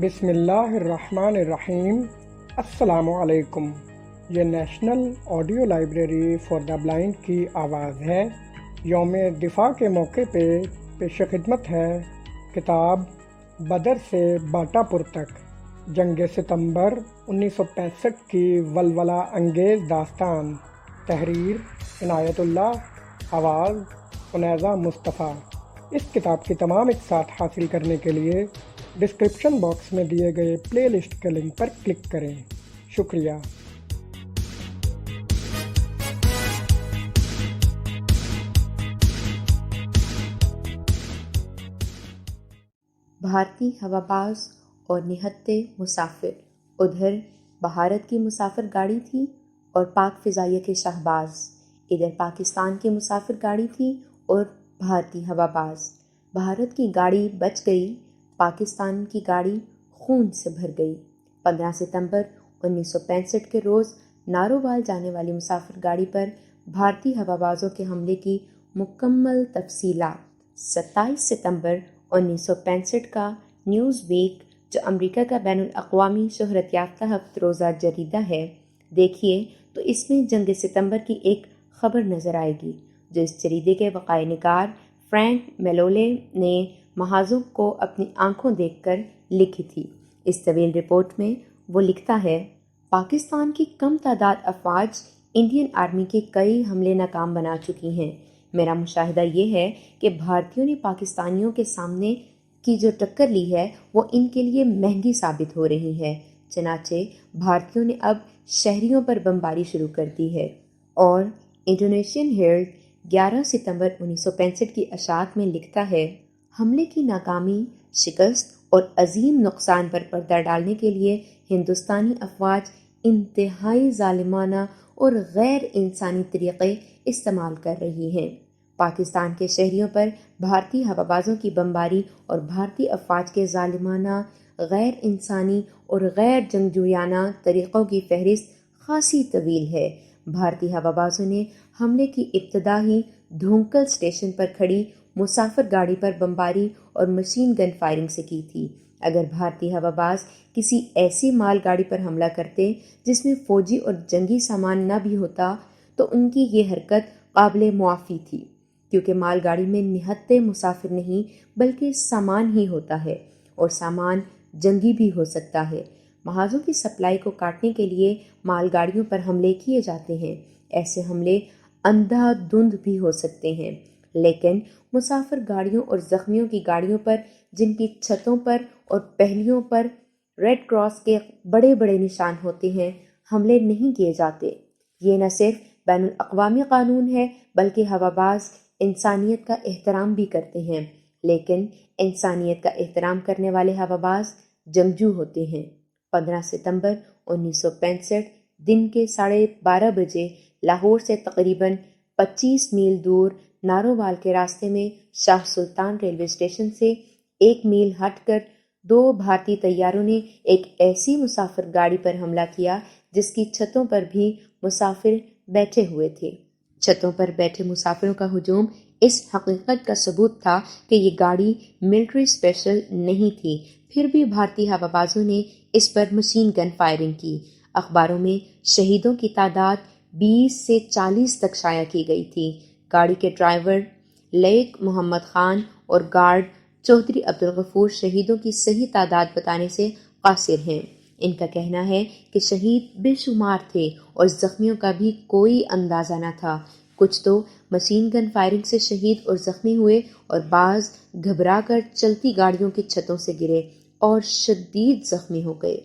بسم اللہ الرحمن الرحیم۔ السلام علیکم۔ یہ national audio library for the blind کی آواز ہے۔ یوم دفاع کے موقع پہ پیش خدمت ہے کتاب بدر سے باٹا پور تک، جنگ ستمبر 1965 کی ولولہ انگیز داستان۔ تحریر عنایت اللہ، آواز عنیزہ مصطفیٰ۔ اس کتاب کی تمام اقساط حاصل کرنے کے لیے ڈسکرپشن باکس میں دیے گئے پلے لسٹ کے لنک پر کلک کریں۔ شکریہ۔ بھارتی ہواباز اور نہتے مسافر۔ ادھر بھارت کی مسافر گاڑی تھی اور پاک فضائیہ کے شہباز، ادھر پاکستان کی مسافر گاڑی تھی اور بھارتی ہواباز۔ بھارت کی گاڑی بچ گئی، پاکستان کی گاڑی خون سے بھر گئی۔ 15 ستمبر 1965 کے روز نارووال جانے والی مسافر گاڑی پر بھارتی ہوابازوں کے حملے کی مکمل تفصیلات۔ 27 ستمبر 1965 کا نیوز ویک، جو امریکہ کا بین الاقوامی شہرت یافتہ ہفتہ روزہ جریدہ ہے، دیکھیے تو اس میں جنگ ستمبر کی ایک خبر نظر آئے گی جو اس جریدے کے وقائع نگار فرینک میلولے نے محاذوں کو اپنی آنکھوں دیکھ کر لکھی تھی۔ اس طویل رپورٹ میں وہ لکھتا ہے، پاکستان کی کم تعداد افواج انڈین آرمی کے کئی حملے ناکام بنا چکی ہیں۔ میرا مشاہدہ یہ ہے کہ بھارتیوں نے پاکستانیوں کے سامنے کی جو ٹکر لی ہے وہ ان کے لیے مہنگی ثابت ہو رہی ہے۔ چنانچہ بھارتیوں نے اب شہریوں پر بمباری شروع کر دی ہے۔ اور انڈونیشین ہیرلڈ 11 ستمبر 1965 کی اشاعت میں لکھتا ہے، حملے کی ناکامی، شکست اور عظیم نقصان پر پردہ ڈالنے کے لیے ہندوستانی افواج انتہائی ظالمانہ اور غیر انسانی طریقے استعمال کر رہی ہیں۔ پاکستان کے شہریوں پر بھارتی ہوابازوں کی بمباری اور بھارتی افواج کے ظالمانہ، غیر انسانی اور غیر جنگجویانہ طریقوں کی فہرست خاصی طویل ہے۔ بھارتی ہوابازوں نے حملے کی ابتدا ہی دھونکل اسٹیشن پر کھڑی مسافر گاڑی پر بمباری اور مشین گن فائرنگ سے کی تھی۔ اگر بھارتی ہواباز کسی ایسی مال گاڑی پر حملہ کرتے جس میں فوجی اور جنگی سامان نہ بھی ہوتا تو ان کی یہ حرکت قابل معافی تھی، کیونکہ مال گاڑی میں نہتے مسافر نہیں بلکہ سامان ہی ہوتا ہے، اور سامان جنگی بھی ہو سکتا ہے۔ محاذوں کی سپلائی کو کاٹنے کے لیے مال گاڑیوں پر حملے کیے جاتے ہیں۔ ایسے حملے اندھا دھند بھی ہو سکتے ہیں، لیکن مسافر گاڑیوں اور زخمیوں کی گاڑیوں پر، جن کی چھتوں پر اور پہلیوں پر ریڈ کراس کے بڑے بڑے نشان ہوتے ہیں، حملے نہیں کیے جاتے۔ یہ نہ صرف بین الاقوامی قانون ہے بلکہ ہواباز انسانیت کا احترام بھی کرتے ہیں، لیکن انسانیت کا احترام کرنے والے ہواباز جنگجو ہوتے ہیں۔ 15 ستمبر 1965 دن کے 12:30 بجے لاہور سے تقریباً 25 میل دور نارووال کے راستے میں شاہ سلطان ریلوے اسٹیشن سے 1 میل ہٹ کر 2 بھارتی طیاروں نے ایک ایسی مسافر گاڑی پر حملہ کیا جس کی چھتوں پر بھی مسافر بیٹھے ہوئے تھے۔ چھتوں پر بیٹھے مسافروں کا ہجوم اس حقیقت کا ثبوت تھا کہ یہ گاڑی ملٹری اسپیشل نہیں تھی، پھر بھی بھارتی ہوابازوں نے اس پر مشین گن فائرنگ کی۔ اخباروں میں شہیدوں کی تعداد 20 سے 40 تک شائع کی گئی تھی۔ گاڑی کے ڈرائیور لیک محمد خان اور گارڈ چودھری عبدالغفور شہیدوں کی صحیح تعداد بتانے سے قاصر ہیں۔ ان کا کہنا ہے کہ شہید بے شمار تھے اور زخمیوں کا بھی کوئی اندازہ نہ تھا۔ کچھ تو مشین گن فائرنگ سے شہید اور زخمی ہوئے اور بعض گھبرا کر چلتی گاڑیوں کی چھتوں سے گرے اور شدید زخمی ہو گئے۔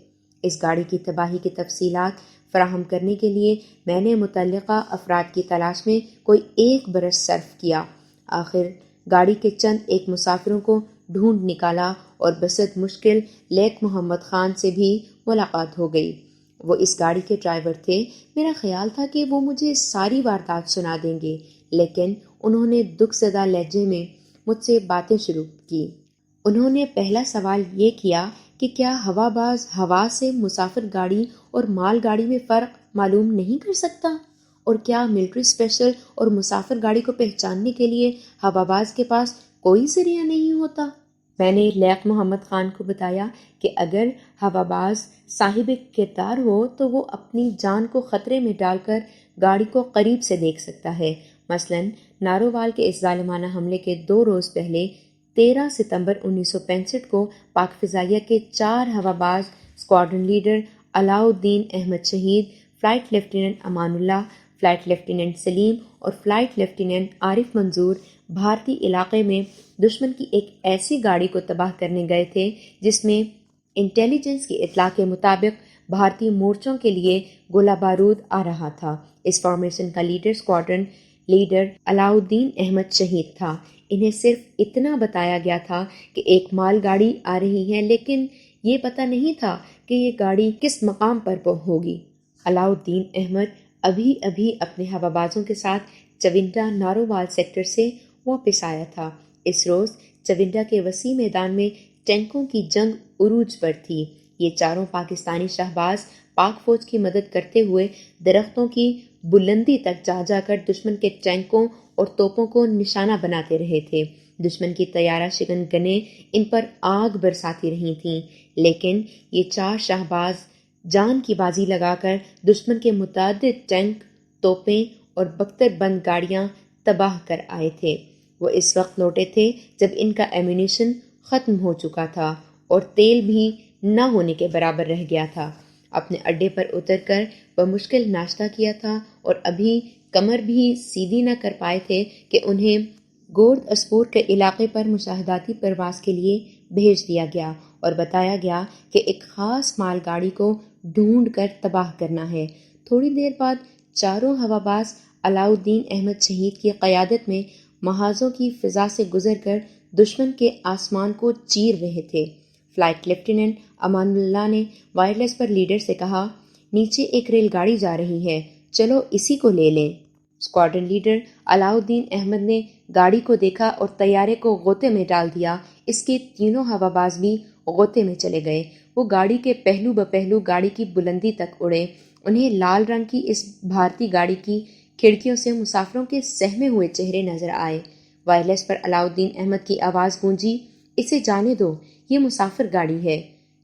اس گاڑی کی تباہی کی تفصیلات فراہم کرنے کے لیے میں نے متعلقہ افراد کی تلاش میں کوئی 1 برس صرف کیا۔ آخر گاڑی کے چند ایک مسافروں کو ڈھونڈ نکالا اور بسد مشکل لیک محمد خان سے بھی ملاقات ہو گئی۔ وہ اس گاڑی کے ڈرائیور تھے۔ میرا خیال تھا کہ وہ مجھے ساری واردات سنا دیں گے، لیکن انہوں نے دکھ زدہ لہجے میں مجھ سے باتیں شروع کی۔ انہوں نے پہلا سوال یہ کیا کہ کیا ہواباز ہوا سے مسافر گاڑی اور مال گاڑی میں فرق معلوم نہیں کر سکتا، اور کیا ملٹری اسپیشل اور مسافر گاڑی کو پہچاننے کے لیے ہواباز کے پاس کوئی ذریعہ نہیں ہوتا؟ میں نے لیق محمد خان کو بتایا کہ اگر ہواباز صاحب کردار ہو تو وہ اپنی جان کو خطرے میں ڈال کر گاڑی کو قریب سے دیکھ سکتا ہے۔ مثلاً نارووال کے اس ظالمانہ حملے کے 2 روز پہلے 13 ستمبر 1965 کو پاک فضائیہ کے 4 ہواباز اسکواڈرن لیڈر علاء الدین احمد شہید، flight lieutenant Aman Ullah, flight lieutenant سلیم اور فلائٹ لیفٹیننٹ عارف منظور بھارتی علاقے میں دشمن کی ایک ایسی گاڑی کو تباہ کرنے گئے تھے جس میں انٹیلیجنس کی اطلاع کے مطابق بھارتی مورچوں کے لیے گولہ بارود آ رہا تھا۔ اس فارمیشن کا لیڈر اسکواڈرن لیڈر علاء الدین احمد شہید تھا۔ انہیں صرف اتنا بتایا گیا تھا کہ ایک مال گاڑی آ رہی ہے، لیکن یہ پتہ نہیں تھا کہ یہ گاڑی کس مقام پر ہوگی۔ علاء الدین احمد ابھی اپنے ہوابازوں کے ساتھ چونڈا نارووال سیکٹر سے واپس آیا تھا۔ اس روز چونڈا کے وسیع میدان میں ٹینکوں کی جنگ عروج پر تھی۔ یہ چاروں پاکستانی شہباز پاک فوج کی مدد کرتے ہوئے درختوں کی بلندی تک جا کر دشمن کے ٹینکوں اور توپوں کو نشانہ بناتے رہے تھے۔ دشمن کی طیارہ شکن گنیں ان پر آگ برساتی رہی تھیں، لیکن یہ 4 شہباز جان کی بازی لگا کر دشمن کے متعدد ٹینک، توپیں اور بختر بند گاڑیاں تباہ کر آئے تھے۔ وہ اس وقت لوٹے تھے جب ان کا ایمونیشن ختم ہو چکا تھا اور تیل بھی نہ ہونے کے برابر رہ گیا تھا۔ اپنے اڈے پر اتر کر بمشکل ناشتہ کیا تھا اور ابھی کمر بھی سیدھی نہ کر پائے تھے کہ انہیں گورد اسپور کے علاقے پر مشاہداتی پرواز کے لیے بھیج دیا گیا اور بتایا گیا کہ ایک خاص مال گاڑی کو ڈھونڈ کر تباہ کرنا ہے۔ تھوڑی دیر بعد چاروں ہواباز علاء الدین احمد شہید کی قیادت میں محاذوں کی فضا سے گزر کر دشمن کے آسمان کو چیر رہے تھے۔ فلائٹ لیفٹیننٹ امان اللہ نے وائرلیس پر لیڈر سے کہا، نیچے ایک ریل گاڑی جا رہی ہے، چلو اسی کو لے لیں۔ اسکواڈرن لیڈر علاء الدین احمد نے گاڑی کو دیکھا اور طیارے کو غوطے میں ڈال دیا۔ اس کے تینوں ہواباز بھی غوطے میں چلے گئے۔ وہ گاڑی کے پہلو بپہلو گاڑی کی بلندی تک اڑے۔ انہیں لال رنگ کی اس بھارتی گاڑی کی کھڑکیوں سے مسافروں کے سہمے ہوئے چہرے نظر آئے۔ وائرلیس پر علاء الدین احمد کی آواز گونجی، اسے جانے دو، یہ مسافر گاڑی ہے۔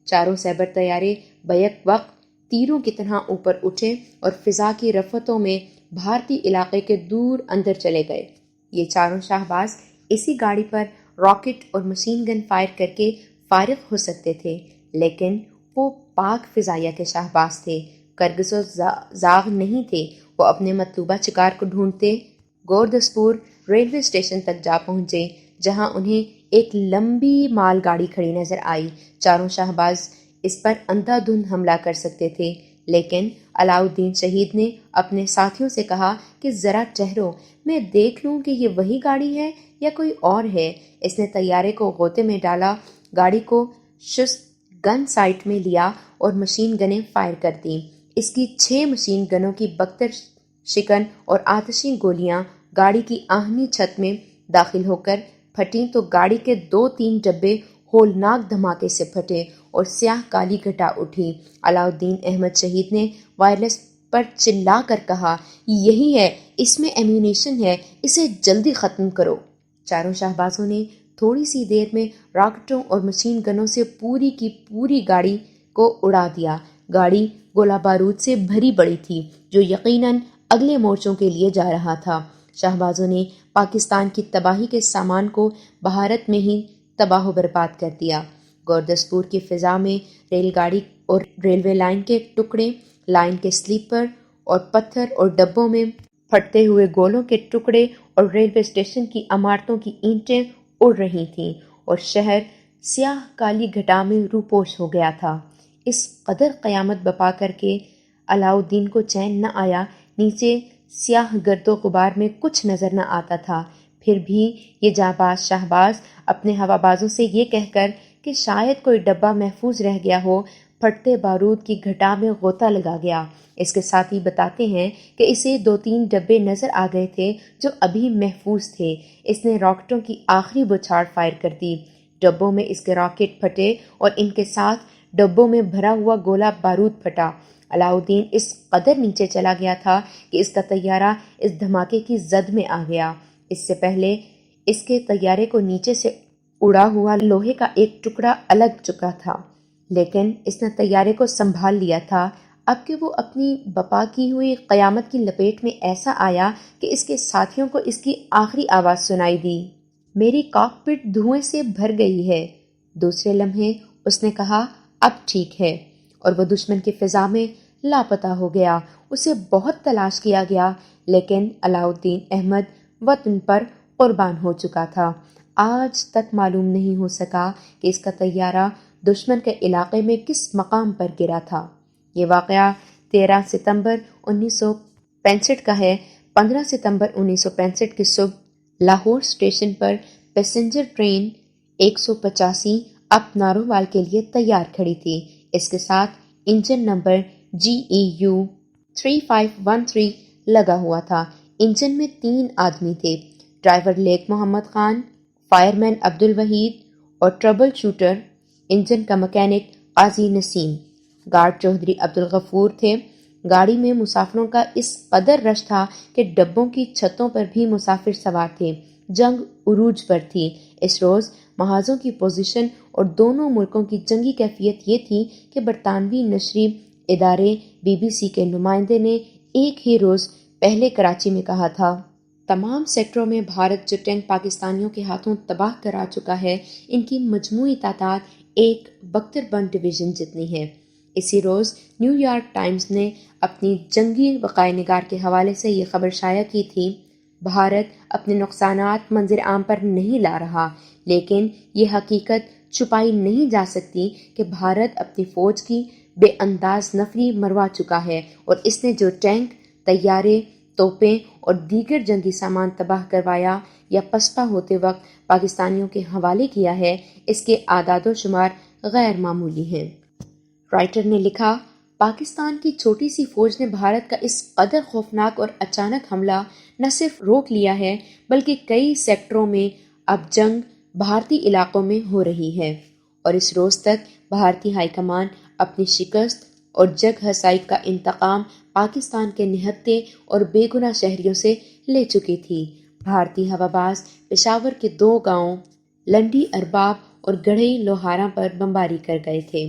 چاروں سیبر طیارے بیک وقت تیروں کی طرح اوپر اٹھے اور فضا کی رفتوں میں بھارتی علاقے کے دور اندر چلے گئے۔ یہ چاروں شہباز اسی گاڑی پر راکٹ اور مشین گن فائر کر کے فارغ ہو سکتے تھے، لیکن وہ پاک فضائیہ کے شہباز تھے، کرگس و زاغ نہیں تھے۔ وہ اپنے مطلوبہ شکار کو ڈھونڈتے گوردسپور ریلوے اسٹیشن تک جا پہنچے، جہاں انہیں ایک لمبی مال گاڑی کھڑی نظر آئی۔ چاروں شہباز اس پر اندھا دھند حملہ کر سکتے تھے، لیکن علاء الدین شہید نے اپنے ساتھیوں سے کہا کہ ذرا ٹھہرو، میں دیکھ لوں کہ یہ وہی گاڑی ہے یا کوئی اور ہے۔ اس نے طیارے کو غوطے میں ڈالا، گاڑی کو شست گن سائٹ میں لیا اور مشین گنیں فائر کر دیں۔ اس کی 6 مشین گنوں کی بختر شکن اور آتشی گولیاں گاڑی کی آہنی چھت میں داخل ہو کر پھٹیں تو گاڑی کے 2-3 ڈبے ہولناک دھماکے سے پھٹے اور سیاہ کالی گھٹا اٹھی۔ علاء الدین احمد شہید نے وائرلیس پر چلا کر کہا، یہی ہے، اس میں ایمونیشن ہے، اسے جلدی ختم کرو۔ چاروں شہبازوں نے تھوڑی سی دیر میں راکٹوں اور مشین گنوں سے پوری کی پوری گاڑی کو اڑا دیا۔ گاڑی گولہ بارود سے بھری پڑی تھی جو یقیناً اگلے مورچوں کے لیے جا رہا تھا۔ شہبازوں نے پاکستان کی تباہی کے سامان کو بھارت میں ہی تباہ و برباد کر دیا۔ گوردسپور کی فضا میں ریل گاڑی اور ریلوے لائن کے ٹکڑے، لائن کے سلیپر اور پتھر اور ڈبوں میں پھٹتے ہوئے گولوں کے ٹکڑے اور ریلوے اسٹیشن کی عمارتوں کی اینٹیں اڑ رہی تھیں اور شہر سیاہ کالی گھٹا میں روپوش ہو گیا تھا۔ اس قدر قیامت بپا کر کے علاء الدین کو چین نہ آیا۔ نیچے سیاہ گرد و غبار میں کچھ نظر نہ آتا تھا، پھر بھی یہ جانباز شہباز اپنے ہوابازوں سے یہ کہہ کر کہ شاید کوئی ڈبہ محفوظ رہ گیا ہو، پھٹتے بارود کی گھٹا میں غوطہ لگا گیا۔ اس کے ساتھی بتاتے ہیں کہ اسے 2-3 ڈبے نظر آ گئے تھے جو ابھی محفوظ تھے۔ اس نے راکٹوں کی آخری بچھاڑ فائر کر دی۔ ڈبوں میں اس کے راکٹ پھٹے اور ان کے ساتھ ڈبوں میں بھرا ہوا گولہ بارود پھٹا۔ علاء الدین اس قدر نیچے چلا گیا تھا کہ اس کا طیارہ اس دھماکے کی زد میں آ گیا۔ اس سے پہلے اس کے طیارے کو نیچے سے اڑا ہوا لوہے کا ایک ٹکڑا الگ چکا تھا، لیکن اس نے طیارے کو سنبھال لیا تھا اب کہ وہ اپنی بپا کی ہوئی قیامت کی لپیٹ میں ایسا آیا کہ اس کے ساتھیوں کو اس کی آخری آواز سنائی دی، میری کاک پٹ دھوئیں سے بھر گئی ہے۔ دوسرے لمحے اس نے کہا اب ٹھیک ہے، اور وہ دشمن کی فضا میں لاپتہ ہو گیا۔ اسے بہت تلاش کیا گیا لیکن علاء الدین احمد وطن پر قربان ہو چکا تھا۔ آج تک معلوم نہیں ہو سکا کہ اس کا طیارہ دشمن کے علاقے میں کس مقام پر گرا تھا۔ یہ واقعہ 13 ستمبر 1965 کا ہے۔ 15 ستمبر 1965 کی صبح لاہور اسٹیشن پر پیسنجر ٹرین 185 اب نارووال کے لیے تیار کھڑی تھی۔ اس کے ساتھ انجن نمبر GEU 3513 لگا ہوا تھا۔ انجن میں 3 آدمی تھے، ڈرائیور لیک محمد خان، فائرمین عبدالوحید اور ٹربل شوٹر انجن کا مکینک قاضی نسیم۔ گارڈ چودھری عبدالغفور تھے۔ گاڑی میں مسافروں کا اس قدر رش تھا کہ ڈبوں کی چھتوں پر بھی مسافر سوار تھے۔ جنگ عروج پر تھی۔ اس روز محاذوں کی پوزیشن اور دونوں ملکوں کی جنگی کیفیت یہ تھی کہ برطانوی نشری ادارے BBC کے نمائندے نے ایک ہی روز پہلے کراچی میں کہا تھا، تمام سیکٹروں میں بھارت جو ٹینک پاکستانیوں کے ہاتھوں تباہ کرا چکا ہے، ان کی مجموعی تعداد ایک بختر بند ڈویژن جتنی ہے۔ اسی روز نیو یارک ٹائمز نے اپنی جنگی وقائع نگار کے حوالے سے یہ خبر شائع کی تھی، بھارت اپنے نقصانات منظر عام پر نہیں لا رہا، لیکن یہ حقیقت چھپائی نہیں جا سکتی کہ بھارت اپنی فوج کی بے انداز نفری مروا چکا ہے، اور اس نے جو ٹینک، طیارے، توپیں اور دیگر جنگی سامان تباہ کروایا یا پسپا ہوتے وقت پاکستانیوں کے حوالے کیا ہے، اس کے اعداد و شمار غیر معمولی ہیں۔ رائٹر نے لکھا، پاکستان کی چھوٹی سی فوج نے بھارت کا اس قدر خوفناک اور اچانک حملہ نہ صرف روک لیا ہے بلکہ کئی سیکٹروں میں اب جنگ بھارتی علاقوں میں ہو رہی ہے، اور اس روز تک بھارتی ہائی کمان اپنی شکست اور جگ ہسائی کا انتقام پاکستان کے نہتے اور بے گناہ شہریوں سے لے چکی تھی۔ بھارتی ہواباز پشاور کے 2 گاؤں لنڈی ارباب اور گڑھئی لوہارا پر بمباری کر گئے تھے،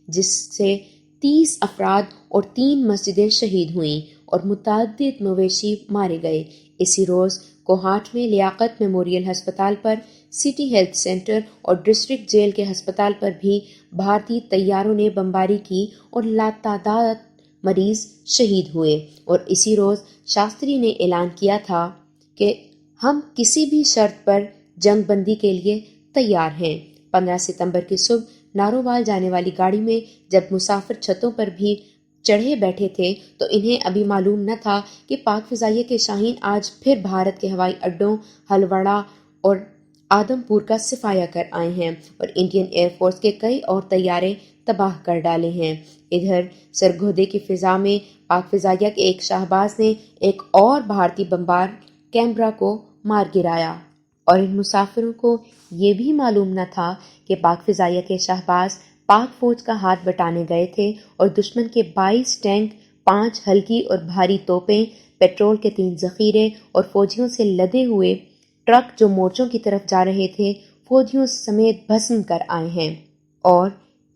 جس سے 30 افراد اور 3 مسجدیں شہید ہوئیں اور متعدد مویشی مارے گئے۔ اسی روز کوہاٹ میں لیاقت میموریل ہسپتال پر، سٹی ہیلتھ سینٹر اور ڈسٹرکٹ جیل کے ہسپتال پر بھی بھارتی طیاروں نے بمباری کی اور لاتعداد مریض شہید ہوئے، اور اسی روز شاستری نے اعلان کیا تھا کہ ہم کسی بھی شرط پر جنگ بندی کے لیے تیار ہیں۔ 15 ستمبر کی صبح نارووال جانے والی گاڑی میں جب مسافر چھتوں پر بھی چڑھے بیٹھے تھے تو انہیں ابھی معلوم نہ تھا کہ پاک فضائیہ کے شاہین آج پھر بھارت کے ہوائی اڈوں ہلوڑا اور آدم پور کا صفایا کر آئے ہیں اور انڈین ایئر فورس کے کئی اور طیارے تباہ کر ڈالے ہیں۔ ادھر سرگودے کی فضا میں پاک فضائیہ کے ایک شہباز نے ایک اور بھارتی بمبار کیمبرا کو مار گرایا، اور ان مسافروں کو یہ بھی معلوم نہ تھا کہ پاک فضائیہ کے شہباز پاک فوج کا ہاتھ بٹانے گئے تھے اور دشمن کے 22 ٹینک، 5 ہلکی اور بھاری توپیں، پیٹرول کے 3 ذخیرے اور فوجیوں سے لدے ہوئے ٹرک جو مورچوں کی طرف جا رہے تھے، فوجیوں سمیت بھسم کر آئے ہیں، اور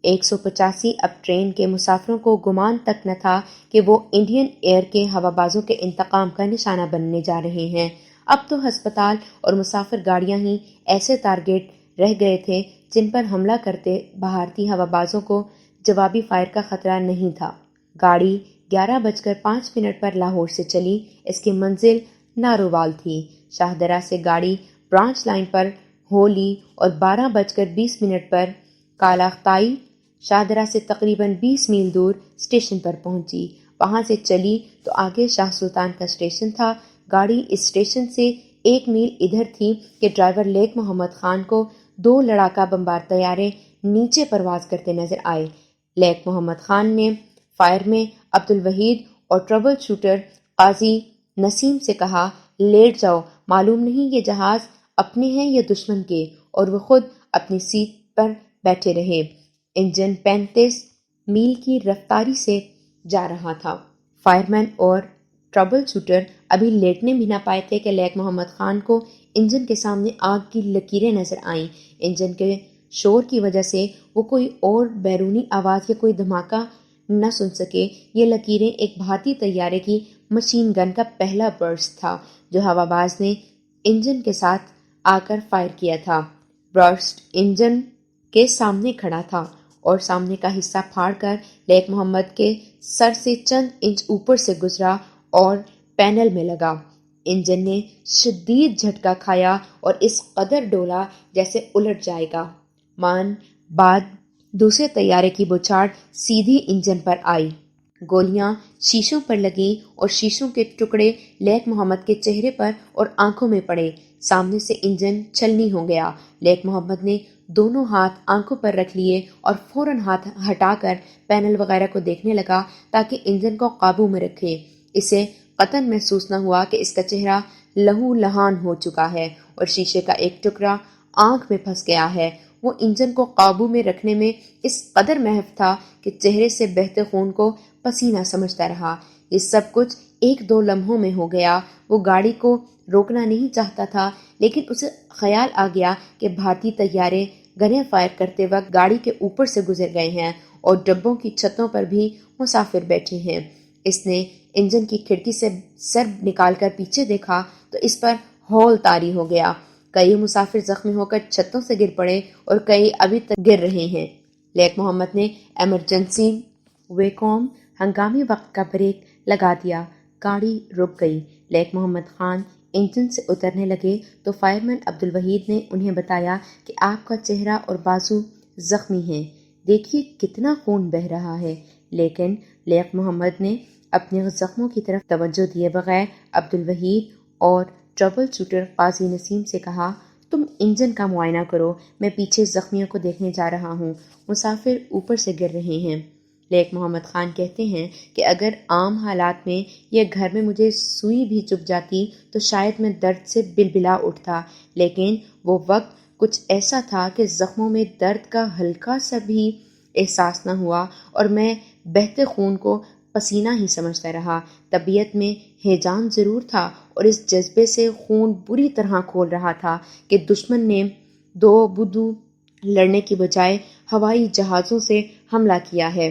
185 اب ٹرین کے مسافروں کو گمان تک نہ تھا کہ وہ انڈین ایئر کے ہوابازوں کے انتقام کا نشانہ بننے جا رہے ہیں۔ اب تو ہسپتال اور مسافر گاڑیاں ہی ایسے ٹارگیٹ رہ گئے تھے جن پر حملہ کرتے بھارتی ہوابازوں کو جوابی فائر کا خطرہ نہیں تھا۔ گاڑی 11:05 پر لاہور سے چلی۔ اس کی منزل نارووال تھی۔ شاہدرہ سے گاڑی برانچ لائن پر ہولی اور 12:20 پر کالاختائی، شاہدرہ سے تقریباً 20 میل دور اسٹیشن پر پہنچی۔ وہاں سے چلی تو آگے شاہ سلطان کا اسٹیشن تھا۔ گاڑی اس اسٹیشن سے 1 میل ادھر تھی کہ ڈرائیور لیک محمد خان کو 2 لڑاکا بمبار طیارے نیچے پرواز کرتے نظر آئے۔ لیک محمد خان نے فائر میں عبدالوحید اور ٹربل شوٹر قاضی نسیم سے کہا، لیٹ جاؤ، معلوم نہیں یہ جہاز اپنے ہیں یا دشمن کے، اور وہ خود اپنی سیٹ پر بیٹھے رہے۔ انجن 35 میل کی رفتاری سے جا رہا تھا۔ فائرمین اور ٹربل شوٹر ابھی لیٹنے بھی نہ پائے تھے کہ لیک محمد خان کو انجن کے سامنے آگ کی لکیریں نظر آئیں۔ انجن کے شور کی وجہ سے وہ کوئی اور بیرونی آواز یا کوئی دھماکہ نہ سن سکے۔ یہ لکیریں ایک بھارتی طیارے کی مشین گن کا پہلا برسٹ تھا جو ہواباز نے انجن کے ساتھ آ کر فائر کیا تھا۔ برسٹ انجن کے سامنے کھڑا تھا اور سامنے کا حصہ پھاڑ کر لیک محمد کے سر سے چند انچ اوپر سے گزرا اور پینل میں لگا۔ انجن نے شدید جھٹکا کھایا اور اس قدر ڈولا جیسے الٹ جائے گا۔ مان بعد دوسرے طیارے کی بچھاڑ سیدھی انجن پر آئی۔ گولیاں شیشوں پر لگیں اور شیشوں کے ٹکڑے لیک محمد کے چہرے پر اور آنکھوں میں پڑے۔ سامنے سے انجن چھلنی ہو گیا۔ لیک محمد نے دونوں ہاتھ آنکھوں پر رکھ لیے اور فوراً ہاتھ ہٹا کر پینل وغیرہ کو دیکھنے لگا تاکہ انجن کو قابو میں رکھے۔ اسے قطعاً محسوس نہ ہوا کہ اس کا چہرہ لہو لہان ہو چکا ہے اور شیشے کا ایک ٹکڑا آنکھ میں پھنس گیا ہے۔ وہ انجن کو قابو میں رکھنے میں اس قدر محو تھا کہ چہرے سے بہتے خون کو پسینہ سمجھتا رہا۔ یہ سب کچھ ایک دو لمحوں میں ہو گیا۔ وہ گاڑی کو روکنا نہیں چاہتا تھا لیکن اسے خیال آ گیا کہ بھارتی طیارے گنیں فائر کرتے وقت گاڑی کے اوپر سے گزر گئے ہیں اور ڈبوں کی چھتوں پر بھی مسافر بیٹھے ہیں۔ اس نے انجن کی کھڑکی سے سر نکال کر پیچھے دیکھا تو اس پر ہول طاری ہو گیا۔ کئی مسافر زخمی ہو کر چھتوں سے گر پڑے اور کئی ابھی تک گر رہے ہیں۔ لیک محمد نے ایمرجنسی ویکوم ہنگامی وقت کا بریک لگا دیا۔ گاڑی رک گئی۔ لیک محمد خان انجن سے اترنے لگے تو فائرمین عبدالوحید نے انہیں بتایا کہ آپ کا چہرہ اور بازو زخمی ہیں، دیکھیے کتنا خون بہہ رہا ہے۔ لیکن لیک محمد نے اپنے زخموں کی طرف توجہ دیے بغیر عبدالوحید اور ٹربل شوٹر قاضی نسیم سے کہا، تم انجن کا معائنہ کرو، میں پیچھے زخمیوں کو دیکھنے جا رہا ہوں، مسافر اوپر سے گر رہے ہیں۔ لیک محمد خان کہتے ہیں کہ اگر عام حالات میں یہ گھر میں مجھے سوئی بھی چبھ جاتی تو شاید میں درد سے بلبلا اٹھتا، لیکن وہ وقت کچھ ایسا تھا کہ زخموں میں درد کا ہلکا سا بھی احساس نہ ہوا اور میں بہتے خون کو پسینہ ہی سمجھتا رہا۔ طبیعت میں ہیجان ضرور تھا اور اس جذبے سے خون بری طرح کھول رہا تھا کہ دشمن نے دو بدو لڑنے کی بجائے ہوائی جہازوں سے حملہ کیا ہے۔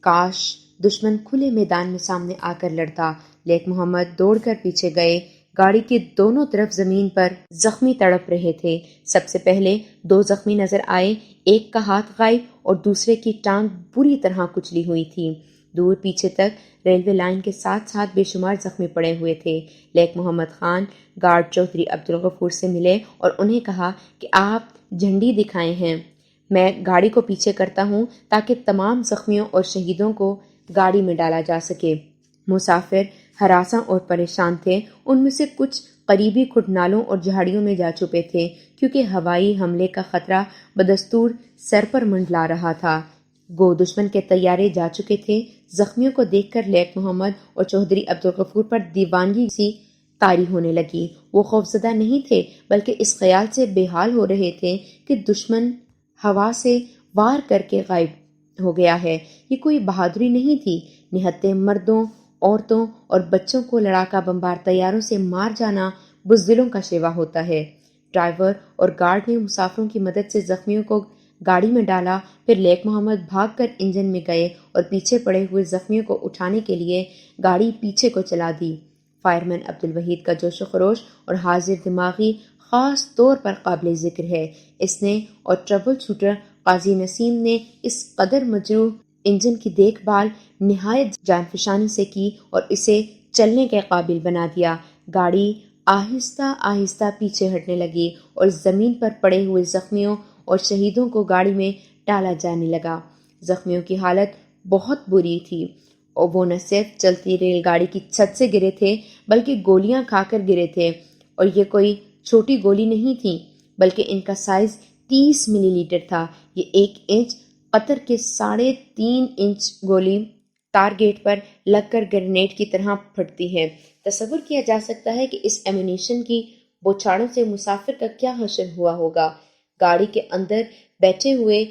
کاش دشمن کھلے میدان میں سامنے آ کر لڑتا۔ لیک محمد دوڑ کر پیچھے گئے۔ گاڑی کے دونوں طرف زمین پر زخمی تڑپ رہے تھے۔ سب سے پہلے دو زخمی نظر آئے، ایک کا ہاتھ غائب اور دوسرے کی ٹانگ بری طرح کچلی ہوئی تھی۔ دور پیچھے تک ریلوے لائن کے ساتھ ساتھ بے شمار زخمی پڑے ہوئے تھے۔ لیک محمد خان گارڈ چودھری عبدالغفور سے ملے اور انہیں کہا کہ آپ جھنڈی دکھائے ہیں، میں گاڑی کو پیچھے کرتا ہوں تاکہ تمام زخمیوں اور شہیدوں کو گاڑی میں ڈالا جا سکے۔ مسافر ہراساں اور پریشان تھے، ان میں سے کچھ قریبی کھٹنالوں اور جھاڑیوں میں جا چھپے تھے کیونکہ ہوائی حملے کا خطرہ بدستور سر پر منڈلا رہا تھا۔ گو دشمن کے طیارے جا چکے تھے۔ زخمیوں کو دیکھ کر لیک محمد اور چودھری عبدالغفور پر دیوانگی سی طاری ہونے لگی۔ وہ خوفزدہ نہیں تھے بلکہ اس خیال سے بے حال ہو رہے تھے کہ دشمن ہوا سے وار کر کے غائب ہو گیا ہے۔ یہ کوئی بہادری نہیں تھی۔ نہتے مردوں، عورتوں اور بچوں کو لڑاکا بمبار طیاروں سے مار جانا بزدلوں کا شیوا ہوتا ہے۔ ڈرائیور اور گارڈ نے مسافروں کی مدد سے زخمیوں کو گاڑی میں ڈالا، پھر لیک محمد بھاگ کر انجن میں گئے اور پیچھے پڑے ہوئے زخمیوں کو اٹھانے کے لیے گاڑی پیچھے کو چلا دی۔ فائرمین عبدالوحید کا جوش و خروش اور حاضر دماغی خاص طور پر قابل ذکر ہے۔ اس نے اور ٹربل شوٹر قاضی نسیم نے اس قدر مجروح انجن کی دیکھ بھال نہایت جانفشانی سے کی اور اسے چلنے کے قابل بنا دیا۔ گاڑی آہستہ آہستہ پیچھے ہٹنے لگی اور زمین پر پڑے ہوئے زخمیوں اور شہیدوں کو گاڑی میں ڈالا جانے لگا۔ زخمیوں کی حالت بہت بری تھی اور وہ نہ صرف چلتی ریل گاڑی کی چھت سے گرے تھے بلکہ گولیاں کھا کر گرے تھے، اور یہ کوئی چھوٹی گولی نہیں تھی بلکہ ان کا سائز 30 ملی لیٹر تھا۔ یہ 1 انچ قطر کے 3.5 انچ گولی ٹارگیٹ پر لگ کر گرینیڈ کی طرح پھٹتی ہے۔ تصور کیا جا سکتا ہے کہ اس ایمونیشن کی بوچھاڑوں سے مسافر کا کیا حشر ہوا ہوگا۔ گاڑی کے اندر بیٹھے ہوئے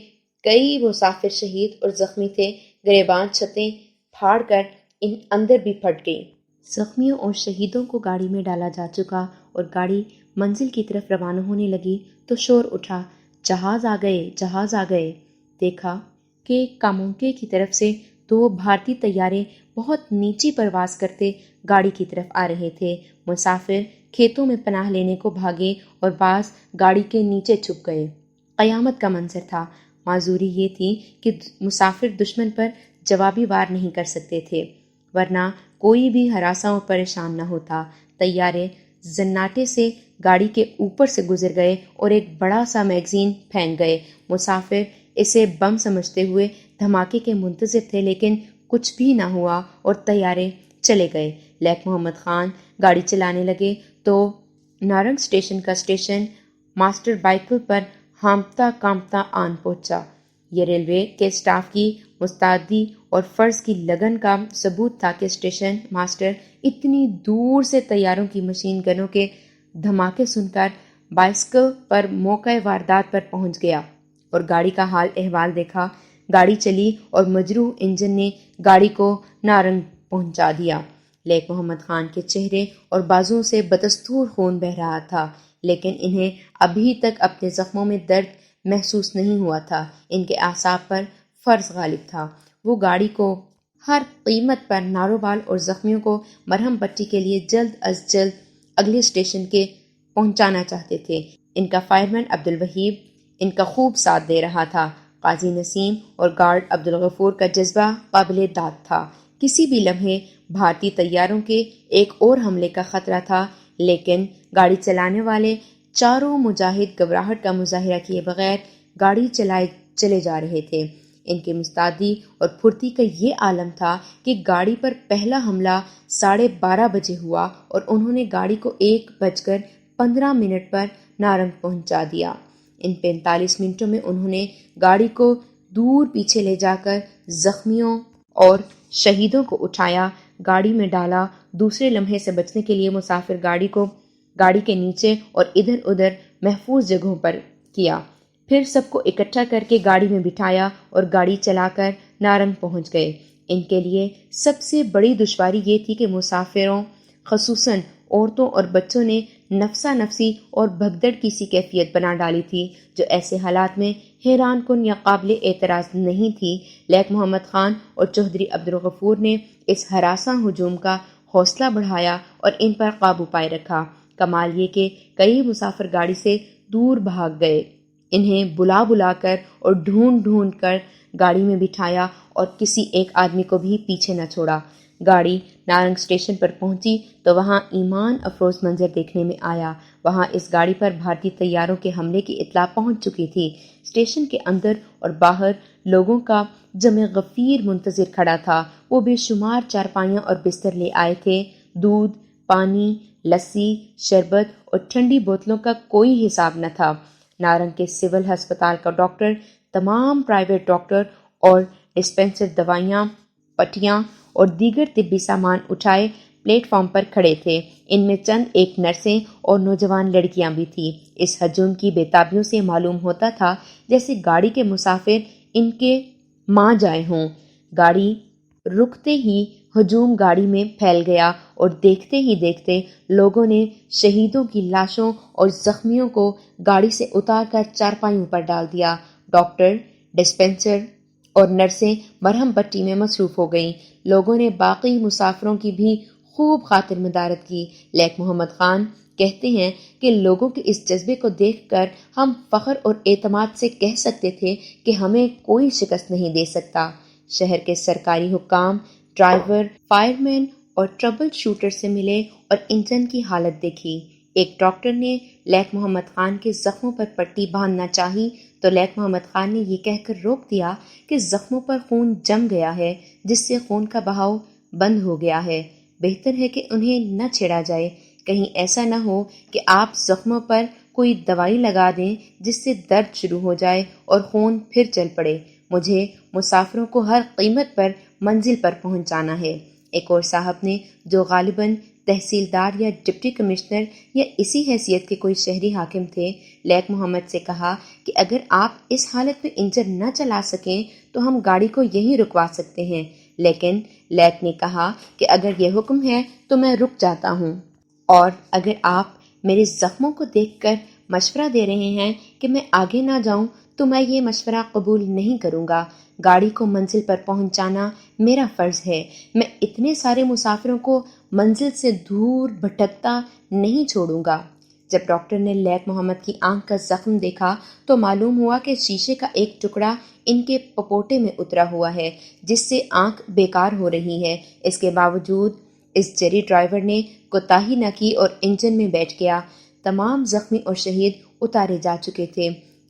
کئی مسافر شہید اور زخمی تھے۔ گریبان چھتیں پھاڑ کر ان اندر بھی پھٹ گئیں۔ زخمیوں اور شہیدوں کو گاڑی میں ڈالا جا چکا اور گاڑی منزل کی طرف روانہ ہونے لگی تو شور اٹھا، جہاز آ گئے، جہاز آ گئے۔ دیکھا کہ کامونکے کی طرف سے 2 بھارتی طیارے بہت نیچی پرواز کرتے گاڑی کی طرف آ رہے تھے۔ مسافر کھیتوں میں پناہ لینے کو بھاگے اور بعض گاڑی کے نیچے چھپ گئے۔ قیامت کا منظر تھا۔ معذوری یہ تھی کہ مسافر دشمن پر جوابی وار نہیں کر سکتے تھے، ورنہ کوئی بھی ہراساں اور پریشان نہ ہوتا۔ طیارے زناٹے سے گاڑی کے اوپر سے گزر گئے اور ایک بڑا سا میگزین پھینک گئے۔ مسافر اسے بم سمجھتے ہوئے دھماکے کے منتظر تھے، لیکن کچھ بھی نہ ہوا اور طیارے چلے گئے۔ لیک محمد خان گاڑی چلانے لگے تو نارنگ اسٹیشن کا اسٹیشن ماسٹر بائیکل پر ہانپتا کانپتا آن پہنچا۔ یہ ریلوے کے اسٹاف کی مستعدی اور فرض کی لگن کا ثبوت تھا کہ اسٹیشن ماسٹر اتنی دور سے طیاروں کی مشین گنوں کے دھماکے سن کر بائسکل پر موقع واردات پر پہنچ گیا اور گاڑی کا حال احوال دیکھا۔ گاڑی چلی اور مجروح انجن نے گاڑی کو نارنگ پہنچا دیا۔ لیک محمد خان کے چہرے اور بازوؤں سے بدستور خون بہہ رہا تھا، لیکن انہیں ابھی تک اپنے زخموں میں درد محسوس نہیں ہوا تھا۔ ان کے اعصاب پر فرض غالب تھا۔ وہ گاڑی کو ہر قیمت پر ناروبال اور زخمیوں کو مرہم پٹی کے لیے جلد از جلد اگلے اسٹیشن کے پہنچانا چاہتے تھے۔ ان کا فائرمین عبدالوہیب ان کا خوب ساتھ دے رہا تھا۔ قاضی نسیم اور گارڈ عبدالغفور کا جذبہ قابل داد تھا۔ کسی بھی لمحے بھارتی طیاروں کے ایک اور حملے کا خطرہ تھا، لیکن گاڑی چلانے والے چاروں مجاہد گھبراہٹ کا مظاہرہ کیے بغیر گاڑی چلائے چلے جا رہے تھے۔ ان کے مستعدی اور پھرتی کا یہ عالم تھا کہ گاڑی پر پہلا حملہ 12:30 بجے ہوا اور انہوں نے گاڑی کو 1:15 پر نارنگ پہنچا دیا۔ ان 45 منٹوں میں انہوں نے گاڑی کو دور پیچھے لے جا کر زخمیوں اور شہیدوں کو اٹھایا، گاڑی میں ڈالا۔ دوسرے لمحے سے بچنے کے لیے مسافر گاڑی کو گاڑی کے نیچے اور ادھر ادھر محفوظ جگہوں پر کیا، پھر سب کو اکٹھا کر کے گاڑی میں بٹھایا اور گاڑی چلا کر نارنگ پہنچ گئے۔ ان کے لیے سب سے بڑی دشواری یہ تھی کہ مسافروں خصوصاً عورتوں اور بچوں نے نفسا نفسی اور بھگدڑ کی سی کیفیت بنا ڈالی تھی جو ایسے حالات میں حیران کن یا قابل اعتراض نہیں تھی۔ لیک محمد خان اور چودھری عبدالغفور نے اس ہراساں ہجوم کا حوصلہ بڑھایا اور ان پر قابو پائے رکھا۔ کمال یہ کہ کئی مسافر گاڑی سے دور بھاگ گئے، انہیں بلا بلا کر اور ڈھونڈ ڈھونڈ کر گاڑی میں بٹھایا اور کسی ایک آدمی کو بھی پیچھے نہ چھوڑا۔ گاڑی نارنگ اسٹیشن پر پہنچی تو وہاں ایمان افروز منظر دیکھنے میں آیا۔ وہاں اس گاڑی پر بھارتی طیاروں کے حملے کی اطلاع پہنچ چکی تھی۔ اسٹیشن کے اندر اور باہر لوگوں کا جمع غفیر منتظر کھڑا تھا۔ وہ بے شمار چارپائیاں اور بستر لے آئے تھے۔ دودھ، پانی، لسی، شربت اور ٹھنڈی بوتلوں کا کوئی حساب نہ تھا۔ نارنگ کے سول ہسپتال کا ڈاکٹر، تمام پرائیویٹ ڈاکٹر اور ڈسپنسر دوائیاں، پٹیاں اور دیگر طبی سامان اٹھائے پلیٹ فارم پر کھڑے تھے۔ ان میں چند ایک نرسیں اور نوجوان لڑکیاں بھی تھیں۔ اس ہجوم کی بے تابیوں سے معلوم ہوتا تھا جیسے گاڑی کے مسافر ان کے ماں جائے ہوں۔ گاڑی رکتے ہی ہجوم گاڑی میں پھیل گیا اور دیکھتے ہی دیکھتے لوگوں نے شہیدوں کی لاشوں اور زخمیوں کو گاڑی سے اتار کر چارپائیوں پر ڈال دیا۔ ڈاکٹر، ڈسپنسر اور نرسیں مرہم پٹی میں مصروف ہو گئیں۔ لوگوں نے باقی مسافروں کی بھی خوب خاطر مدارت کی۔ لیک محمد خان کہتے ہیں کہ لوگوں کے اس جذبے کو دیکھ کر ہم فخر اور اعتماد سے کہہ سکتے تھے کہ ہمیں کوئی شکست نہیں دے سکتا۔ شہر کے سرکاری حکام، ڈرائیور، فائرمین اور ٹربل شوٹر سے ملے اور انجن کی حالت دیکھی۔ ایک ڈاکٹر نے لیک محمد خان کے زخموں پر پٹی باندھنا چاہی تو لیک محمد خان نے یہ کہہ کر روک دیا کہ زخموں پر خون جم گیا ہے، جس سے خون کا بہاؤ بند ہو گیا ہے، بہتر ہے کہ انہیں نہ چھیڑا جائے، کہیں ایسا نہ ہو کہ آپ زخموں پر کوئی دوائی لگا دیں جس سے درد شروع ہو جائے اور خون پھر چل پڑے۔ مجھے مسافروں کو ہر قیمت پر منزل پر پہنچانا ہے۔ ایک اور صاحب نے، جو غالباً تحصیلدار یا ڈپٹی کمشنر یا اسی حیثیت کے کوئی شہری حاکم تھے، لیک محمد سے کہا کہ اگر آپ اس حالت میں انجن نہ چلا سکیں تو ہم گاڑی کو یہیں رکوا سکتے ہیں۔ لیکن لیک نے کہا کہ اگر یہ حکم ہے تو میں رک جاتا ہوں، اور اگر آپ میرے زخموں کو دیکھ کر مشورہ دے رہے ہیں کہ میں آگے نہ جاؤں تو میں یہ مشورہ قبول نہیں کروں گا۔ گاڑی کو منزل پر پہنچانا میرا فرض ہے۔ میں اتنے سارے مسافروں کو منزل سے دور بھٹکتا نہیں چھوڑوں گا۔ جب ڈاکٹر نے لیک محمد کی آنکھ کا زخم دیکھا تو معلوم ہوا کہ شیشے کا ایک ٹکڑا ان کے پپوٹے میں اترا ہوا ہے، جس سے آنکھ بیکار ہو رہی ہے۔ اس کے باوجود اس جری ڈرائیور نے کوتاہی نہ کی اور انجن میں بیٹھ گیا۔ تمام زخمی اور شہید اتارے جا چکے تھے۔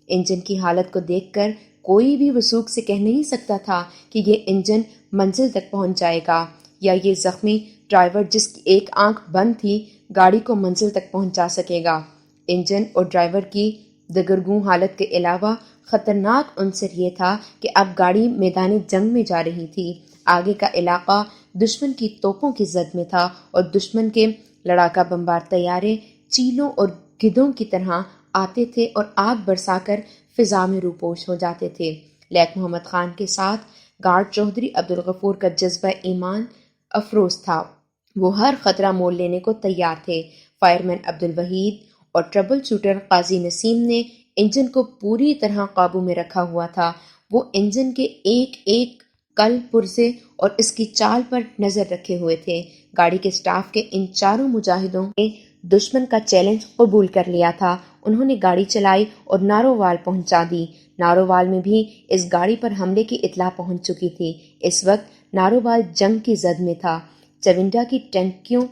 انجن کی حالت کو دیکھ کر کوئی بھی وثوق سے کہہ نہیں سکتا تھا کہ یہ انجن منزل تک پہنچ جائے گا، یا یہ زخمی ڈرائیور جس کی ایک آنکھ بند تھی گاڑی کو منزل تک پہنچا سکے گا۔ انجن اور ڈرائیور کی دگرگوں حالت کے علاوہ خطرناک عنصر یہ تھا کہ اب گاڑی میدان جنگ میں جا رہی تھی۔ آگے کا علاقہ دشمن کی توپوں کی زد میں تھا اور دشمن کے لڑاکا بمبار طیارے چیلوں اور گدھوں کی طرح آتے تھے اور آگ برسا کر فضا میں روپوش ہو جاتے تھے۔ لیک محمد خان کے ساتھ گارڈ چودھری عبدالغفور کا جذبہ ایمان افروز تھا۔ وہ ہر خطرہ مول لینے کو تیار تھے۔ فائرمین عبدالوحید اور ٹربل شوٹر قاضی نسیم نے انجن کو پوری طرح قابو میں رکھا ہوا تھا۔ وہ انجن کے ایک ایک کل پرزے اور اس کی چال پر نظر رکھے ہوئے تھے۔ گاڑی کے سٹاف کے ان چاروں مجاہدوں نے دشمن کا چیلنج قبول کر لیا تھا۔ انہوں نے گاڑی چلائی اور نارووال پہنچا دی۔ نارووال میں بھی اس گاڑی پر حملے کی اطلاع پہنچ چکی تھی۔ اس وقت نارووال جنگ کی زد میں تھا۔ چونڈا کی ٹینکیوں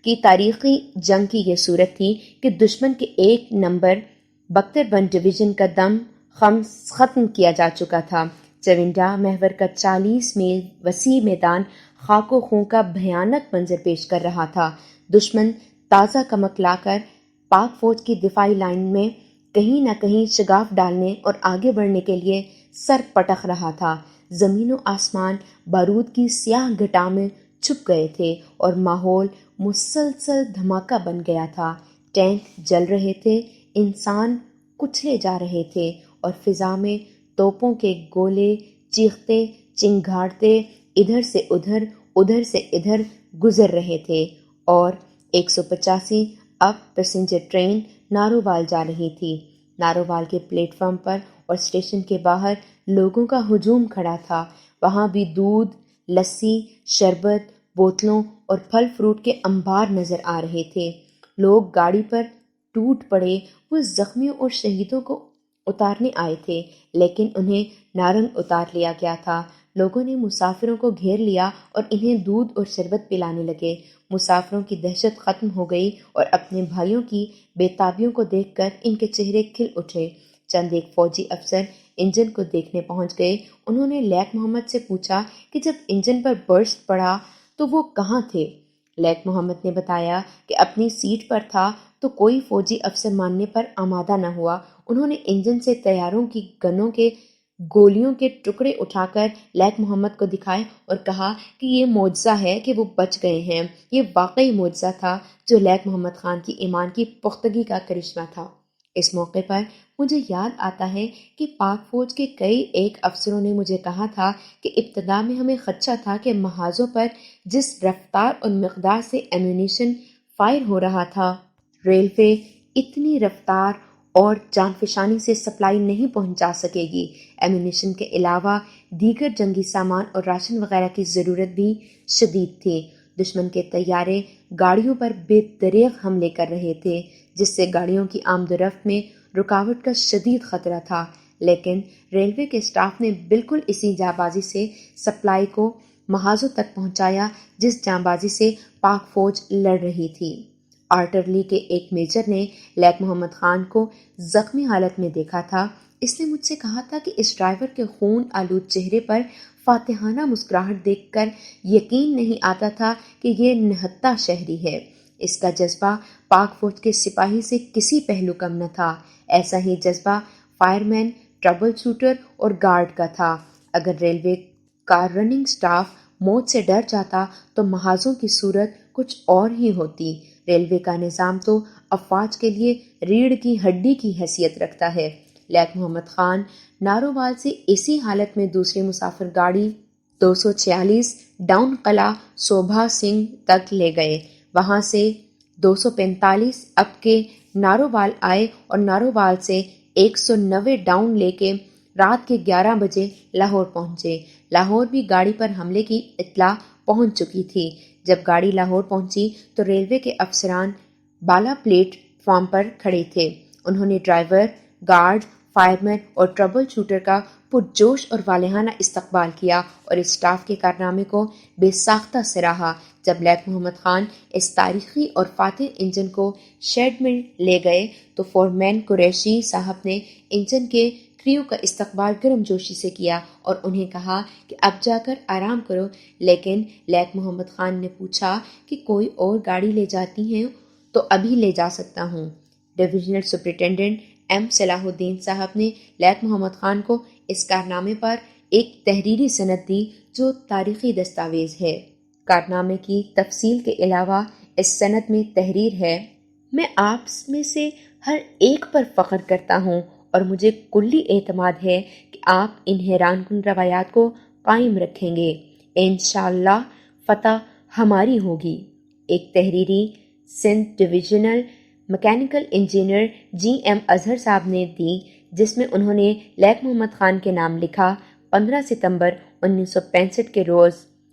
کی تاریخی جنگ کی یہ صورت تھی کہ دشمن کے 1 نمبر بختر بند ڈویژن کا دم ختم کیا جا چکا تھا۔ چونڈا محور کا 40 میل وسیع میدان خاک و خون کا بھیانک منظر پیش کر رہا تھا۔ دشمن تازہ کمک لا کر پاک فوج کی دفاعی لائن میں کہیں نہ کہیں شگاف ڈالنے اور آگے بڑھنے کے لیے سر پٹخ رہا تھا۔ زمین و آسمان بارود کی سیاہ گھٹا میں چھپ گئے تھے اور ماحول مسلسل دھماکہ بن گیا تھا۔ ٹینک جل رہے تھے، انسان کچلے جا رہے تھے اور فضا میں توپوں کے گولے چیختے چنگھاڑتے ادھر سے ادھر ادھر سے ادھر گزر رہے تھے، اور 185 اب پیسنجر ٹرین نارووال جا رہی تھی۔ نارووال کے پلیٹ فارم پر اور اسٹیشن کے باہر لوگوں کا ہجوم کھڑا تھا۔ وہاں بھی دودھ، لسی، شربت، بوتلوں اور پھل فروٹ کے انبار نظر آ رہے تھے۔ لوگ گاڑی پر ٹوٹ پڑے۔ وہ زخمیوں اور شہیدوں کو اتارنے آئے تھے، لیکن انہیں نارنگ اتار لیا گیا تھا۔ لوگوں نے مسافروں کو گھیر لیا اور انہیں دودھ اور شربت پلانے لگے۔ مسافروں کی دہشت ختم ہو گئی اور اپنے بھائیوں کی بے تابیوں کو دیکھ کر ان کے چہرے کھل اٹھے۔ چند ایک فوجی افسر انجن کو دیکھنے پہنچ گئے۔ انہوں نے لیک محمد سے پوچھا کہ جب انجن پر برسٹ پڑا تو وہ کہاں تھے؟ لیک محمد نے بتایا کہ اپنی سیٹ پر تھا، تو کوئی فوجی افسر ماننے پر آمادہ نہ ہوا۔ انہوں نے انجن سے طیاروں کی گنوں کے گولیوں کے ٹکڑے اٹھا کر لیک محمد کو دکھائے اور کہا کہ یہ معجزہ ہے کہ وہ بچ گئے ہیں۔ یہ واقعی معجزہ تھا جو لیک محمد خان کی ایمان کی پختگی کا کرشمہ تھا۔ اس موقع پر مجھے یاد آتا ہے کہ پاک فوج کے کئی ایک افسروں نے مجھے کہا تھا کہ ابتدا میں ہمیں خدشہ تھا کہ محاذوں پر جس رفتار اور مقدار سے ایمونیشن فائر ہو رہا تھا، ریلوے اتنی رفتار اور جان فشانی سے سپلائی نہیں پہنچا سکے گی۔ ایمونیشن کے علاوہ دیگر جنگی سامان اور راشن وغیرہ کی ضرورت بھی شدید تھی۔ دشمن کے طیارے گاڑیوں پر بے دریغ حملے کر رہے تھے، جس سے گاڑیوں کی آمد و رفت میں رکاوٹ کا شدید خطرہ تھا، لیکن ریلوے کے سٹاف نے بالکل اسی جانبازی سے سپلائی کو محاذوں تک پہنچایا جس جانبازی سے پاک فوج لڑ رہی تھی۔ آرٹلری کے ایک میجر نے لیک محمد خان کو زخمی حالت میں دیکھا تھا۔ اس نے مجھ سے کہا تھا کہ اس ڈرائیور کے خون آلود چہرے پر فاتحانہ مسکراہٹ دیکھ کر یقین نہیں آتا تھا کہ یہ نہتہ شہری ہے۔ اس کا جذبہ پاک فوج کے سپاہی سے کسی پہلو کم نہ تھا۔ ایسا ہی جذبہ فائر مین، ٹربل شوٹر اور گارڈ کا تھا۔ اگر ریلوے کا رننگ سٹاف موت سے ڈر جاتا تو محاذوں کی صورت کچھ اور ہی ہوتی۔ ریلوے کا نظام تو افواج کے لیے ریڑھ کی ہڈی کی حیثیت رکھتا ہے۔ لیک محمد خان نارووال سے اسی حالت میں دوسری مسافر گاڑی 246 ڈاؤن قلعہ صوبہ سنگھ تک لے گئے۔ وہاں سے 245 اب کے نارووال آئے اور نارووال سے 190 ڈاؤن لے کے رات کے 11 بجے لاہور پہنچے۔ لاہور بھی گاڑی پر حملے کی اطلاع پہنچ چکی تھی۔ جب گاڑی لاہور پہنچی تو ریلوے کے افسران بالا پلیٹ فارم پر کھڑے تھے۔ انہوں نے ڈرائیور، گارڈ، فائرمین اور ٹربل شوٹر کا پرجوش اور والہانہ استقبال کیا اور اسٹاف کے کارنامے کو بے ساختہ سراہا۔ جب لیک محمد خان اس تاریخی اور فاتح انجن کو شیڈ میں لے گئے تو فورمین قریشی صاحب نے انجن کے کریو کا استقبال گرم جوشی سے کیا اور انہیں کہا کہ اب جا کر آرام کرو، لیکن لیک محمد خان نے پوچھا کہ کوئی اور گاڑی لے جاتی ہیں تو ابھی لے جا سکتا ہوں۔ ڈویژنل سپرنٹینڈنٹ ایم صلاح الدین صاحب نے لیک محمد خان کو اس کارنامے پر ایک تحریری سند دی جو تاریخی دستاویز ہے۔ کارنامے کی تفصیل کے علاوہ اس سند میں تحریر ہے: میں آپ میں سے ہر ایک پر فخر کرتا ہوں اور مجھے کلی اعتماد ہے کہ آپ ان حیران کن روایات کو قائم رکھیں گے۔ انشاءاللہ فتح ہماری ہوگی۔ ایک تحریری Sindh divisional mechanical engineer G M Azhar Sahab نے دی، جس میں انہوں نے لیک محمد خان کے نام لکھا۔ 15 ستمبر 1965 کے روز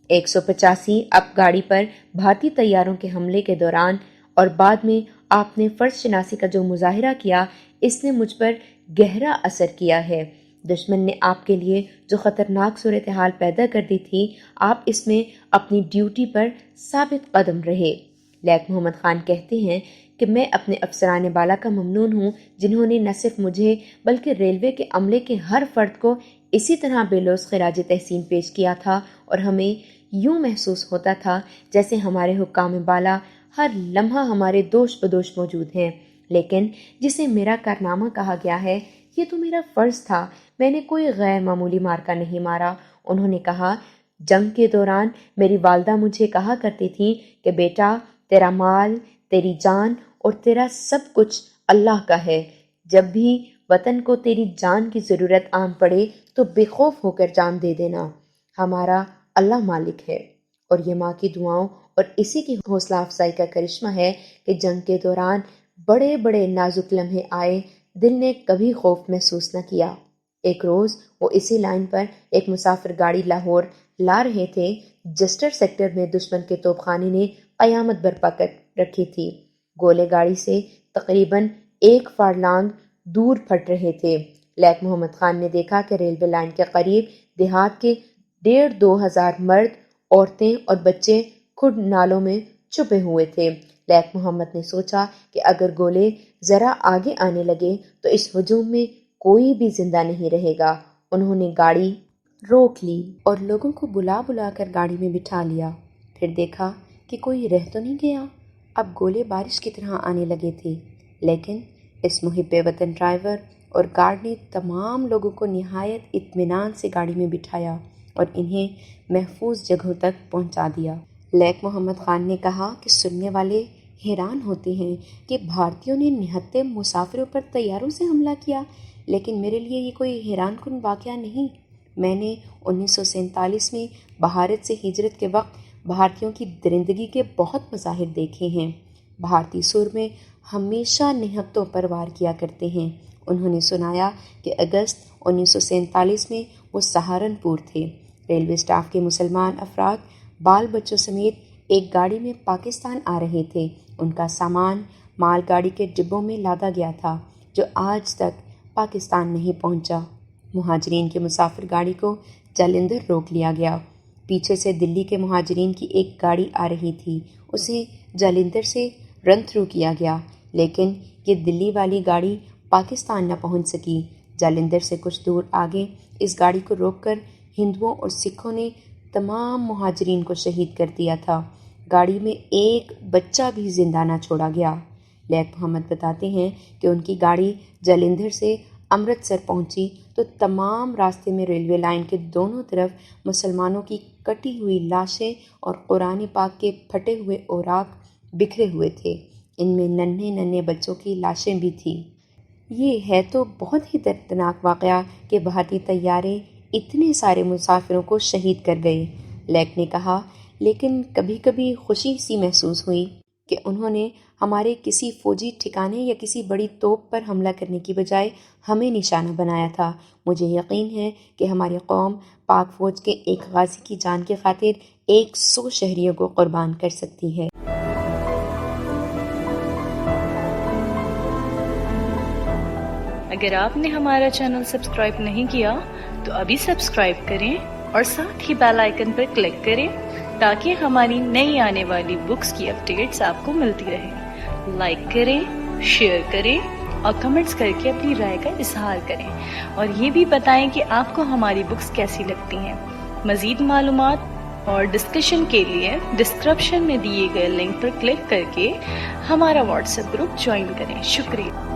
185 اب گاڑی پر بھارتی طیاروں کے حملے کے دوران اور بعد میں آپ نے فرض شناسی کا جو مظاہرہ کیا، اس نے مجھ پر گہرا اثر کیا ہے۔ دشمن نے آپ کے لیے جو خطرناک صورتحال پیدا کر دی تھی، آپ اس میں اپنی ڈیوٹی پر ثابت قدم رہے۔ لیک محمد خان کہتے ہیں کہ میں اپنے افسران بالا کا ممنون ہوں، جنہوں نے نہ صرف مجھے بلکہ ریلوے کے عملے کے ہر فرد کو اسی طرح بے لوث خراج تحسین پیش کیا تھا اور ہمیں یوں محسوس ہوتا تھا جیسے ہمارے حکام بالا ہر لمحہ ہمارے دوش بدوش موجود ہیں۔ لیکن جسے میرا کارنامہ کہا گیا ہے، یہ تو میرا فرض تھا، میں نے کوئی غیر معمولی مارکا نہیں مارا۔ انہوں نے کہا، جنگ کے دوران میری والدہ مجھے کہا کرتی تھی کہ بیٹا، تیرا مال، تیری جان اور تیرا سب کچھ اللہ کا ہے۔ جب بھی وطن کو تیری جان کی ضرورت آن پڑے تو بے خوف ہو کر جان دے دینا، ہمارا اللہ مالک ہے۔ اور یہ ماں کی دعاؤں اور اسی کی حوصلہ افزائی کا کرشمہ ہے کہ جنگ کے دوران بڑے بڑے نازک لمحے آئے، دل نے کبھی خوف محسوس نہ کیا۔ ایک روز وہ اسی لائن پر ایک مسافر گاڑی لاہور لا رہے تھے۔ جسٹر سیکٹر میں دشمن کے توپ خانے نے قیامت برپا کر رکھی تھی۔ گولے گاڑی سے تقریباً 1 فارلانگ دور پھٹ رہے تھے۔ لیک محمد خان نے دیکھا کہ ریلوے لائن کے قریب دیہات کے 1,500-2 ہزار مرد، عورتیں اور بچے کھڈ نالوں میں چھپے ہوئے تھے۔ لیک محمد نے سوچا کہ اگر گولے ذرا آگے آنے لگے تو اس ہجوم میں کوئی بھی زندہ نہیں رہے گا۔ انہوں نے گاڑی روک لی اور لوگوں کو بلا بلا کر گاڑی میں بٹھا لیا۔ پھر دیکھا کہ کوئی رہ تو نہیں گیا۔ اب گولے بارش کی طرح آنے لگے تھے، لیکن اس محب وطن ڈرائیور اور گارڈ نے تمام لوگوں کو نہایت اطمینان سے گاڑی میں بٹھایا اور انہیں محفوظ جگہوں تک پہنچا دیا۔ لیک محمد خان نے کہا کہ سننے والے حیران ہوتے ہیں کہ بھارتیوں نے نہتے مسافروں پر طیاروں سے حملہ کیا، لیکن میرے لیے یہ کوئی حیران کن واقعہ نہیں۔ میں نے 1947 میں بھارت سے ہجرت کے وقت بھارتیوں کی درندگی کے بہت مظاہر دیکھے ہیں۔ بھارتی سرمے ہمیشہ نہتوں پر وار کیا کرتے ہیں۔ انہوں نے سنایا کہ اگست 1947 میں وہ سہارنپور تھے۔ ریلوے اسٹاف کے مسلمان افراد بال بچوں سمیت ایک گاڑی میں پاکستان آ رہے تھے۔ ان کا سامان مال گاڑی کے ڈبوں میں لادا گیا تھا جو آج تک پاکستان نہیں پہنچا۔ مہاجرین کے مسافر گاڑی کو جالندھر روک لیا گیا۔ پیچھے سے دلی کے مہاجرین کی ایک گاڑی آ رہی تھی، اسے جالندھر سے رن تھرو کیا گیا، لیکن یہ دلی والی گاڑی پاکستان نہ پہنچ سکی۔ جالندھر سے کچھ دور آگے اس گاڑی کو روک کر ہندوؤں اور سکھوں نے تمام مہاجرین کو شہید کر دیا تھا۔ گاڑی میں ایک بچہ بھی زندہ نہ چھوڑا گیا۔ لیک محمد بتاتے ہیں کہ ان کی گاڑی جالندھر سے امرتسر پہنچی تو تمام راستے میں ریلوے لائن کے دونوں طرف مسلمانوں کی کٹی ہوئی لاشیں اور قرآن پاک کے پھٹے ہوئے اوراق بکھرے ہوئے تھے۔ ان میں ننھے ننھے بچوں کی لاشیں بھی تھیں۔ یہ ہے تو بہت ہی دردناک واقعہ کہ بھارتی طیارے اتنے سارے مسافروں کو شہید کر گئے۔ لیک نے کہا، لیکن کبھی کبھی خوشی سی محسوس ہوئی کہ انہوں نے ہمارے کسی فوجی ٹھکانے یا کسی بڑی توپ پر حملہ کرنے کی بجائے ہمیں نشانہ بنایا تھا۔ مجھے یقین ہے کہ ہماری قوم پاک فوج کے ایک غازی کی جان کی خاطر 100 شہریوں کو قربان کر سکتی ہے۔ اگر آپ نے ہمارا چینل سبسکرائب نہیں کیا تو ابھی سبسکرائب کریں اور ساتھ ہی بیل آئیکن پر کلک کریں تاکہ ہماری نئی آنے والی بکس کی اپڈیٹس آپ کو ملتی رہیں۔ لائک کریں، شیئر کریں اور کمنٹس کر کے اپنی رائے کا اظہار کریں، اور یہ بھی بتائیں کہ آپ کو ہماری بکس کیسی لگتی ہیں۔ مزید معلومات اور ڈسکشن کے لیے ڈسکرپشن میں دیے گئے لنک پر کلک کر کے ہمارا واٹس ایپ گروپ جوائن کریں۔ شکریہ۔